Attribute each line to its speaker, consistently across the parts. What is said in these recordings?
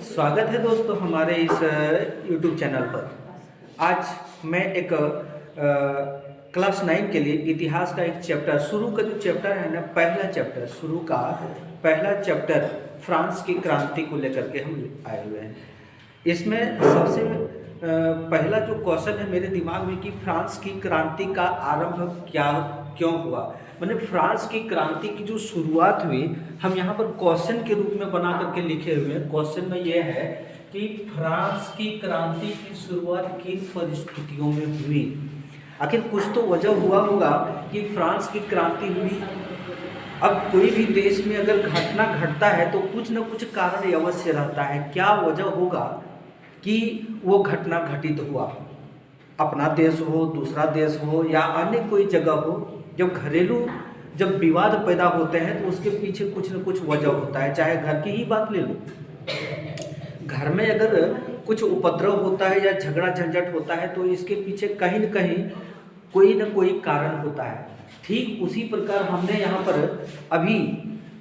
Speaker 1: स्वागत है दोस्तों हमारे इस YouTube चैनल पर। आज मैं एक क्लास 9 के लिए इतिहास का एक चैप्टर शुरू का जो चैप्टर है ना, पहला चैप्टर शुरू का पहला चैप्टर फ्रांस की क्रांति को लेकर के हम आए हुए हैं। इसमें सबसे पहला जो क्वेश्चन है मेरे दिमाग में कि फ्रांस की क्रांति का आरंभ क्यों हुआ, मैंने फ्रांस की क्रांति की जो शुरुआत हुई हम यहाँ पर क्वेश्चन के रूप में बना करके लिखे हुए हैं। क्वेश्चन में यह है कि फ्रांस की क्रांति की शुरुआत किन परिस्थितियों में हुई। आखिर कुछ तो वजह हुआ होगा कि फ्रांस की क्रांति हुई। अब कोई भी देश में अगर घटना घटता है तो कुछ न कुछ कारण अवश्य रहता है। क्या वजह होगा कि वो घटना घटित हुआ, अपना देश हो, दूसरा देश हो या अन्य कोई जगह हो। जब विवाद पैदा होते हैं तो उसके पीछे कुछ न कुछ वजह होता है। चाहे घर की ही बात ले लो, घर में अगर कुछ उपद्रव होता है या झगड़ा झंझट होता है तो इसके पीछे कहीं न कहीं कोई न कोई कारण होता है। ठीक उसी प्रकार हमने यहाँ पर अभी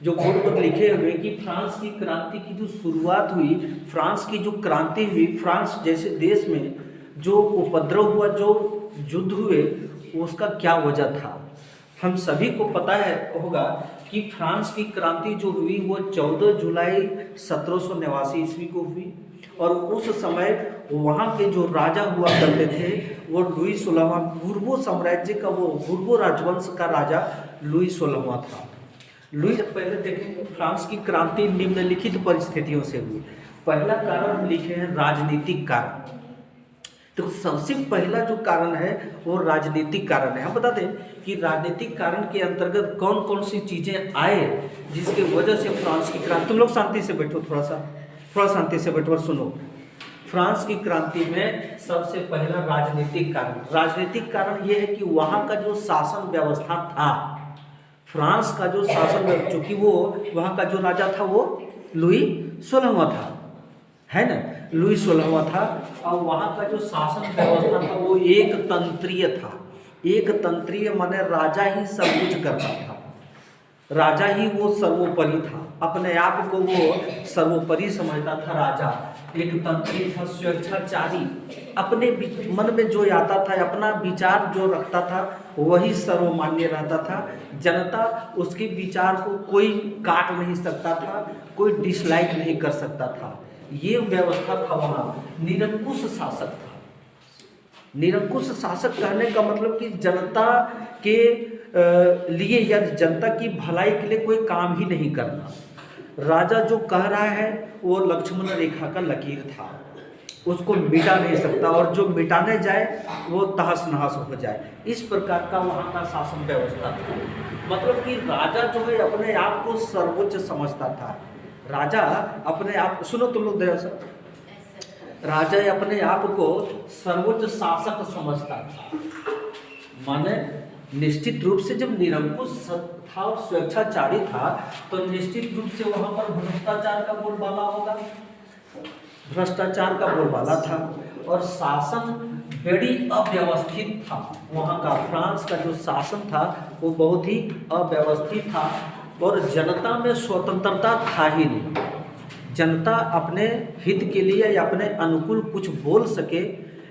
Speaker 1: जो बोर्ड पर लिखे हुए कि फ्रांस की क्रांति की जो शुरुआत हुई, फ्रांस की जो क्रांति हुई, फ्रांस जैसे देश में जो उपद्रव हुआ, जो युद्ध हुए, उसका क्या वजह था। हम सभी को पता है होगा कि फ्रांस की क्रांति जो हुई वो 14 जुलाई 1789 ईस्वी को हुई और उस समय वहाँ के जो राजा हुआ करते थे वो लुई 16वां, बूर्बो साम्राज्य का वो बूर्बो राजवंश का राजा लुई 16वां था। लुई पहले देखेंगे फ्रांस की क्रांति निम्नलिखित परिस्थितियों से हुई। पहला कारण हम लिखे हैं राजनीतिक कारण। तो सबसे पहला जो कारण है वो राजनीतिक कारण है। हम बता दें कि राजनीतिक कारण के अंतर्गत कौन कौन सी चीज़ें आए जिसके वजह से फ्रांस की क्रांति। तुम लोग शांति से बैठो, थोड़ा शांति से बैठो और सुनो। फ्रांस की क्रांति में सबसे पहला राजनीतिक कारण ये है कि वहाँ का जो शासन व्यवस्था था, फ्रांस का जो शासन, चूँकि वो वहाँ का जो राजा था वो लुई 16वां था, है ना, लुई 16वां था। और वहाँ का जो शासन व्यवस्था था वो एक तंत्रीय था। एक तंत्रीय माने राजा ही सब कुछ करता था, राजा ही वो सर्वोपरि था, अपने आप को वो सर्वोपरि समझता था। राजा एक तंत्री था, स्वेच्छाचारी, अपने मन में जो आता था, अपना विचार जो रखता था वही सर्वमान्य रहता था। जनता उसके विचार को कोई काट नहीं सकता था, कोई डिसलाइक नहीं कर सकता था। ये व्यवस्था था वहाँ। निरंकुश शासक था। निरंकुश शासक कहने का मतलब कि जनता के लिए या जनता की भलाई के लिए कोई काम ही नहीं करना। राजा जो कह रहा है वो लक्ष्मण रेखा का लकीर था, उसको मिटा नहीं सकता और जो मिटाने जाए वो तहस नहस हो जाए। इस प्रकार का वहाँ का शासन व्यवस्था था। मतलब कि राजा जो है अपने आप को सर्वोच्च समझता था। राजा अपने आप, सुनो तुम लोग ध्यान से, राजा अपने आप को सर्वोच्च शासक समझता था। माने निश्चित रूप से जब निरंकुश था और स्वेच्छाचारी था तो निश्चित रूप से वहां पर भ्रष्टाचार का बोलबाला होगा, भ्रष्टाचार का बोलबाला था और शासन बड़ी अव्यवस्थित था। वहाँ का फ्रांस का जो शासन था वो बहुत ही अव्यवस्थित था और जनता में स्वतंत्रता था ही नहीं। जनता अपने हित के लिए या अपने अनुकूल कुछ बोल सके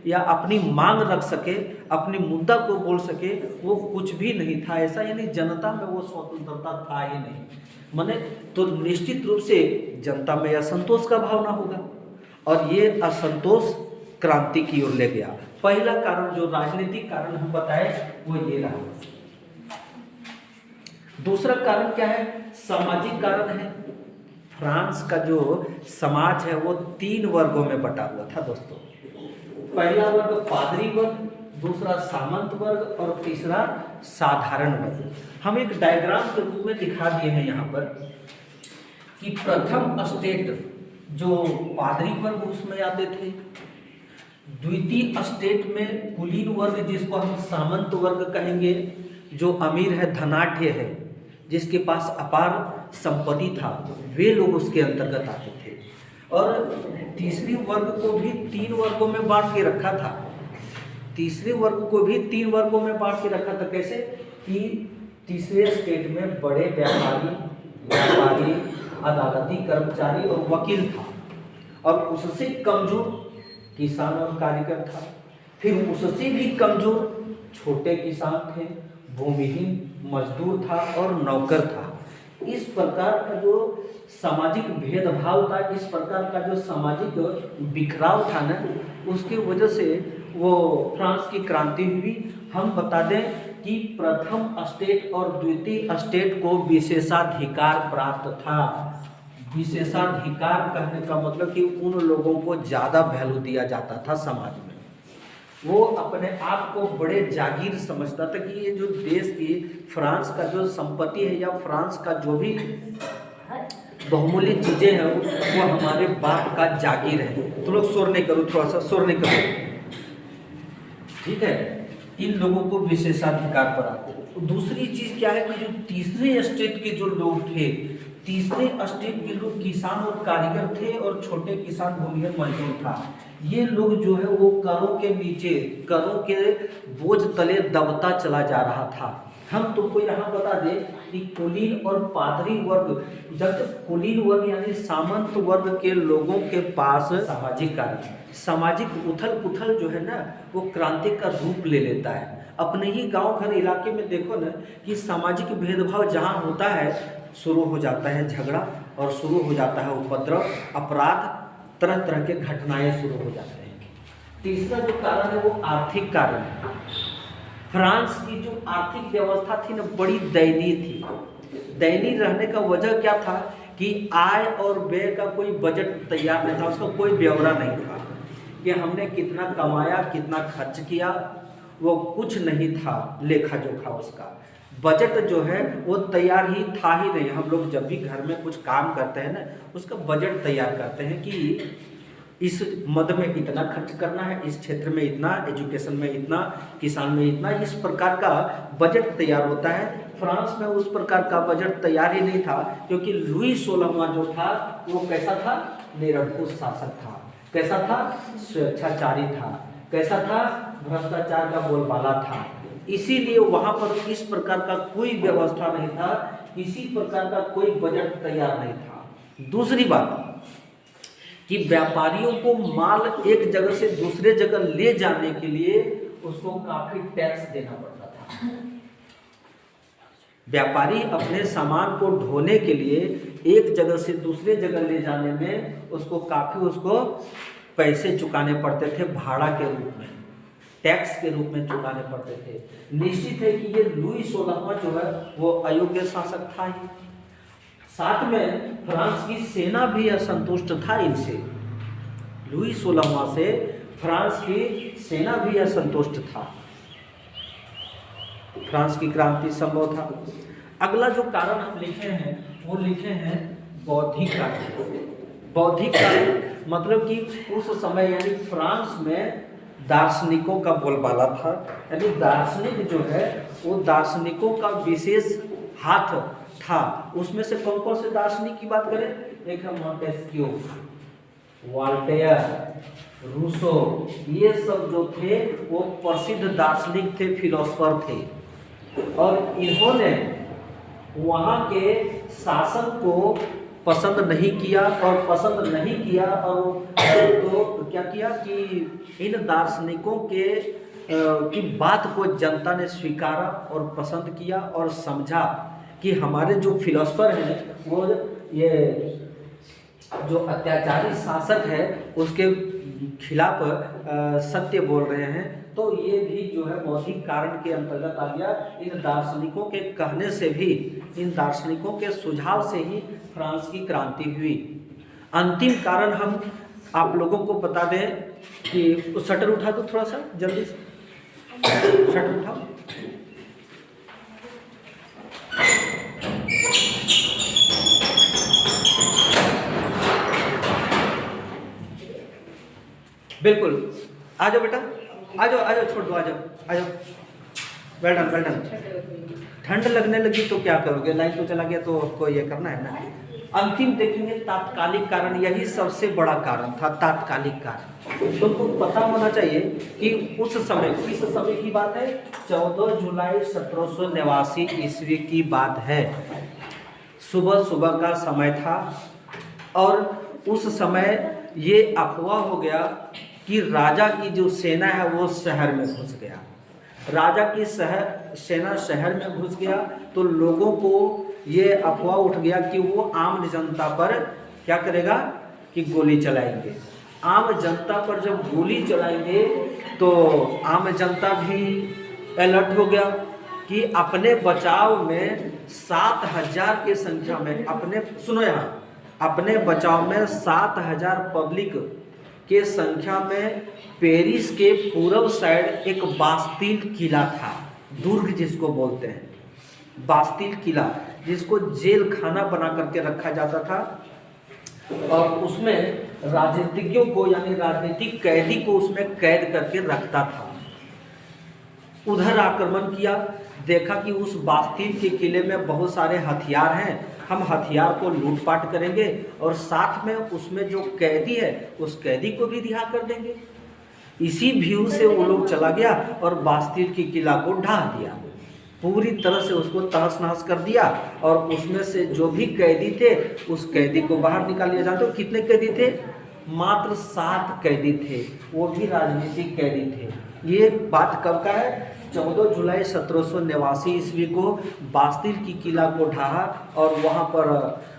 Speaker 1: या अपनी मांग रख सके, अपनी मुद्दा को बोल सके, वो कुछ भी नहीं था ऐसा। यानी जनता में वो स्वतंत्रता था ही नहीं। माने तो निश्चित रूप से जनता में असंतोष का भावना होगा और ये असंतोष क्रांति की ओर ले गया। पहला कारण जो राजनीतिक कारण हम बताए वो ये रहा। दूसरा कारण क्या है? सामाजिक कारण है। फ्रांस का जो समाज है वो 3 वर्गों में बटा हुआ था दोस्तों। पहला वर्ग पादरी वर्ग, दूसरा सामंत वर्ग और तीसरा साधारण वर्ग। हम एक डायग्राम के रूप में दिखा दिए हैं यहाँ पर कि प्रथम स्टेट जो पादरी वर्ग उसमें आते थे, द्वितीय स्टेट में कुलीन वर्ग जिसको हम सामंत वर्ग कहेंगे, जो अमीर है, धनाढ्य है, जिसके पास अपार संपत्ति था, वे लोग उसके अंतर्गत आते थे। और तीसरी वर्ग को भी 3 वर्गों में बांट के रखा था। तीसरे वर्ग को भी 3 वर्गों में बांट के रखा था। कैसे? कि तीसरे स्टेट में बड़े व्यापारी, व्यापारी, अदालती कर्मचारी और वकील था, और उससे कमजोर किसान और कारीगर था, फिर उससे भी कमजोर छोटे किसान थे, भूमिहीन मजदूर था और नौकर था। इस प्रकार का जो सामाजिक भेदभाव था, इस प्रकार का जो सामाजिक बिखराव था ना, उसकी वजह से वो फ्रांस की क्रांति हुई। हम बता दें कि प्रथम स्टेट और द्वितीय स्टेट को विशेषाधिकार प्राप्त था। विशेषाधिकार कहने का मतलब कि उन लोगों को ज़्यादा वैल्यू दिया जाता था समाज में। वो अपने आप को बड़े जागीर समझता था कि ये जो देश की फ्रांस का जो संपत्ति है या फ्रांस का जो भी बहुमूल्य चीज़ें हैं वो हमारे बाप का जागीर है। तो लोग शोर नहीं करो, थोड़ा सा शोर नहीं करो, ठीक है। इन लोगों को विशेषाधिकार प्राप्त। दूसरी चीज़ क्या है कि जो तीसरे स्टेट के जो लोग थे, तीसरे स्टेट के लोग किसान और कारीगर थे और छोटे किसान भूमिहीन मजदूर था। ये लोग जो है वो करों के नीचे, करों के बोझ तले दबता चला जा रहा था। हम तुमको यहाँ बता दें कि कुलीन और पादरी वर्ग, जब तक कुलीन वर्ग यानी सामंत वर्ग के लोगों के पास सामाजिक कार्य, सामाजिक उथल पुथल जो है ना वो क्रांति का रूप ले लेता है। अपने ही गांव घर इलाके में देखो ना कि सामाजिक भेदभाव जहाँ होता है शुरू हो जाता है झगड़ा और शुरू हो जाता है उपद्रव, अपराध, तरह तरह के घटनाएं शुरू हो जाते हैं। तीसरा जो कारण है वो आर्थिक कारण है। फ्रांस की जो आर्थिक व्यवस्था थी ना बड़ी दयनीय थी। दयनीय रहने का वजह क्या था कि आय और व्यय का कोई बजट तैयार नहीं था, उसका कोई ब्यौरा नहीं था कि हमने कितना कमाया कितना खर्च किया, वो कुछ नहीं था लेखा जोखा। उसका बजट जो है वो तैयार ही था ही नहीं। हम लोग जब भी घर में कुछ काम करते हैं ना उसका बजट तैयार करते हैं कि इस मद में इतना खर्च करना है, इस क्षेत्र में इतना, एजुकेशन में इतना, किसान में इतना, इस प्रकार का बजट तैयार होता है। फ्रांस में उस प्रकार का बजट तैयार ही नहीं था क्योंकि लुई 16वां जो था वो कैसा था, निरंकुश शासक था। कैसा था, स्वेच्छाचारी था। कैसा था, भ्रष्टाचार का बोलबाला था। इसीलिए वहां पर इस प्रकार का कोई व्यवस्था नहीं था, किसी प्रकार का कोई बजट तैयार नहीं था। दूसरी बात कि व्यापारियों को माल एक जगह से दूसरे जगह ले जाने के लिए उसको काफी टैक्स देना पड़ता था। व्यापारी अपने सामान को ढोने के लिए एक जगह से दूसरे जगह ले जाने में उसको पैसे चुकाने पड़ते थे, भाड़ा के रूप में, टैक्स के रूप में चुकाने पड़ते थे। निश्चित है कि ये लुई 16वां जो है वो अयोग्य शासक था ही। साथ में फ्रांस की सेना भी असंतुष्ट था इनसे। लुई 16वां से फ्रांस की सेना भी असंतुष्ट था। फ्रांस की क्रांति संभव था। अगला जो कारण हम लिखे हैं वो लिखे हैं बौद्धिक कारण। बौद्धिक कारण मतलब कि उस समय यानी फ्रांस में दार्शनिकों का बोलबाला था। यानी दार्शनिक जो है वो दार्शनिकों का विशेष हाथ था। उसमें से कौन कौन से दार्शनिक की बात करें, एक है मॉन्टेस्क्यू, वॉल्टेयर, रूसो, ये सब जो थे वो प्रसिद्ध दार्शनिक थे, फिलोसफर थे। और इन्होंने वहाँ के शासन को पसंद नहीं किया और तो क्या किया कि इन दार्शनिकों की बात को जनता ने स्वीकारा और पसंद किया और समझा कि हमारे जो फिलोसफर हैं वो ये जो अत्याचारी शासक है उसके खिलाफ सत्य बोल रहे हैं। तो ये भी जो है बौद्धिक कारण के अंतर्गत आ गया। इन दार्शनिकों के कहने से भी, इन दार्शनिकों के सुझाव से ही फ्रांस की क्रांति हुई। अंतिम कारण हम आप लोगों को बता दें कि शटर उठा दो थोड़ा सा जल्दी से, शटर उठाओ। बिल्कुल, आ जाओ बेटा, आ जाओ, छोड़ दो, आ जाओ, वेल डन। ठंड लगने लगी तो क्या करोगे, लाइन तो चला गया तो आपको ये करना है ना। अंतिम देखेंगे तात्कालिक कारण, यही सबसे बड़ा कारण था, तात्कालिक कारण। तुमको पता होना चाहिए कि उस समय, किस समय की बात है, 14 जुलाई 1789 ईस्वी की बात है। सुबह सुबह का समय था और उस समय ये अफवाह हो गया कि राजा की जो सेना है वो शहर में घुस गया। राजा की सेना शहर में घुस गया तो लोगों को ये अफवाह उठ गया कि वो आम जनता पर क्या करेगा कि गोली चलाएंगे। आम जनता पर जब गोली चलाएंगे तो आम जनता भी अलर्ट हो गया कि अपने बचाव में 7,000 की संख्या में अपने बचाव में 7,000 पब्लिक के संख्या में पेरिस के पूर्व साइड एक बास्तील किला था, दुर्ग जिसको बोलते हैं, बास्तील किला, जिसको जेल खाना बना करके रखा जाता था और उसमें राजनीतिज्ञों को यानी राजनीतिक कैदी को उसमें कैद करके रखता था। उधर आक्रमण किया, देखा कि उस बास्तील के किले में बहुत सारे हथियार हैं, हम हथियार को लूटपाट करेंगे और साथ में उसमें जो कैदी है उस कैदी को भी रिहा कर देंगे। इसी व्यू से वो लोग चला गया और बास्तील के किला को ढा दिया, पूरी तरह से उसको तहस नहस कर दिया और उसमें से जो भी कैदी थे उस कैदी को बाहर निकाल लिया। जानते हो कितने कैदी थे? मात्र 7 कैदी थे, वो भी राजनीतिक कैदी थे। ये बात कब का है? 14 जुलाई 1789 ईस्वी को बास्तील की किला को ढहा और वहाँ पर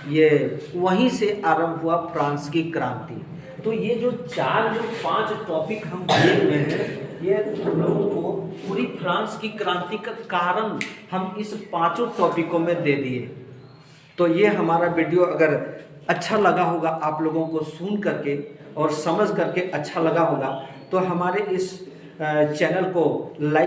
Speaker 1: ये वहीं से आरंभ हुआ फ्रांस की क्रांति। तो ये जो 5 टॉपिक हम देख रहे हैं, ये लोगों को पूरी फ्रांस की क्रांति का कारण हम इस 5 टॉपिकों में दे दिए। तो ये हमारा वीडियो अगर अच्छा लगा होगा, आप लोगों को सुन करके और समझ करके अच्छा लगा होगा, तो हमारे इस चैनल को लाइक